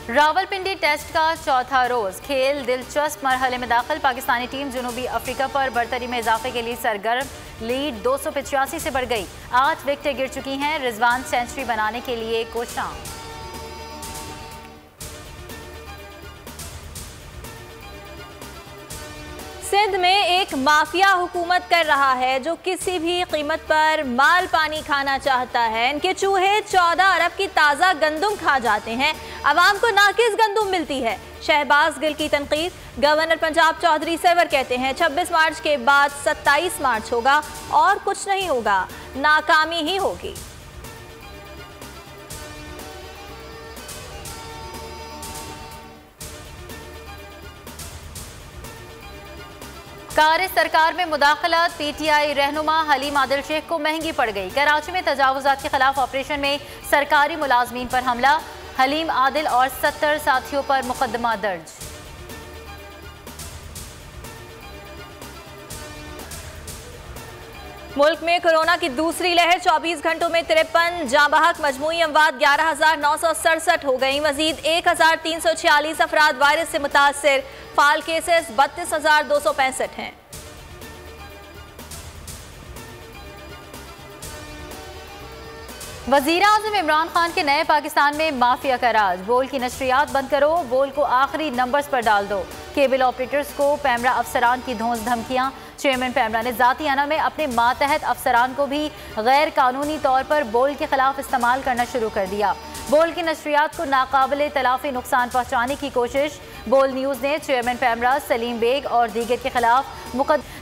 Rawalpindi test का चौथा रोज खेल दिलचस्प मरहले में दाखिल। पाकिस्तानी टीम जनूबी अफ्रीका पर बरतरी में इजाफे के लिए सरगर्म। लीड 285 से बढ़ गई। 8 विकेटें गिर चुकी हैं। रिजवान सेंचुरी बनाने के लिए कोशां। सिंध में एक माफिया हुकूमत कर रहा है जो किसी भी कीमत पर माल पानी खाना चाहता है। इनके चूहे 14 अरब की ताज़ा गंदुम खा जाते हैं। अवाम को नाकिस गंदुम मिलती है। शहबाज गिल की तनकीद। गवर्नर पंजाब चौधरी सरवर कहते हैं 26 मार्च के बाद 27 मार्च होगा और कुछ नहीं होगा, नाकामी ही होगी। कार सरकार में मुदाखलत। पीटीआई रहनुमा हलीम आदिल शेख को महंगी पड़ गई। कराची में तजावुजात के खिलाफ ऑपरेशन में सरकारी मुलाजमीन पर हमला। हलीम आदिल और 70 साथियों पर मुकदमा दर्ज। मुल्क में कोरोना की दूसरी लहर। 24 घंटों में 53 जांबहक। मजमूई अमवात 11,967 हो गई। मजीद 1,346 अफराद वायरस से मुतासर। फाल केसेस 32,265 हैं। वज़ीर-ए-आज़म इमरान खान के नए पाकिस्तान में माफिया का राज। बोल की नशरियात बंद करो, बोल को आखिरी नंबर्स पर डाल दो। केबल ऑपरेटर्स को पैमरा अफसरान की धौंस धमकियां। चेयरमैन पैमरा ने ज़ाती आना में अपने मातहत अफसरान को भी गैर कानूनी तौर पर बोल के खिलाफ इस्तेमाल करना शुरू कर दिया। बोल की नशरियात को नाकाबिले तलाफी नुकसान पहुँचाने की कोशिश। बोल न्यूज़ ने चेयरमैन पैमरा सलीम बेग और दीगर के खिलाफ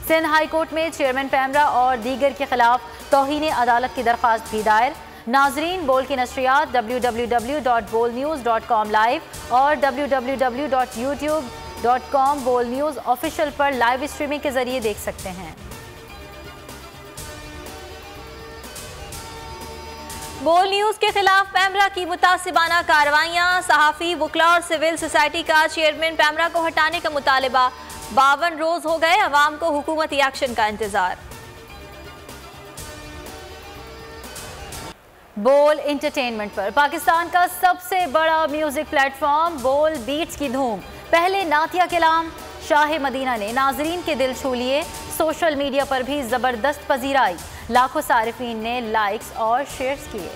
सिंध हाई कोर्ट में चेयरमैन पैमरा और दीगर के खिलाफ तौहीन अदालत की दरख्वास्त भी दायर। नाजरीन, बोल की नशरियात www.bolnews.com लाइव और www.youtube.com बोल न्यूज़ ऑफिशियल पर लाइव स्ट्रीमिंग के जरिए देख सकते हैं। बोल न्यूज़ के खिलाफ पैमरा की मुतासिबाना कार्रवाइयाँ। सहाफ़ी, वकला और सिविल सोसाइटी का चेयरमैन पैमरा को हटाने का मुतालिबा। 52 रोज हो गए, अवाम को हुकूमती एक्शन का इंतजार। बोल एंटरटेनमेंट पर पाकिस्तान का सबसे बड़ा म्यूजिक प्लेटफॉर्म बोल बीट्स की धूम। पहले नातिया कलाम शाह मदीना ने नाजरीन के दिल छू लिए। सोशल मीडिया पर भी जबरदस्त पजीराई। लाखों सारिफीन ने लाइक्स और शेयर्स किए।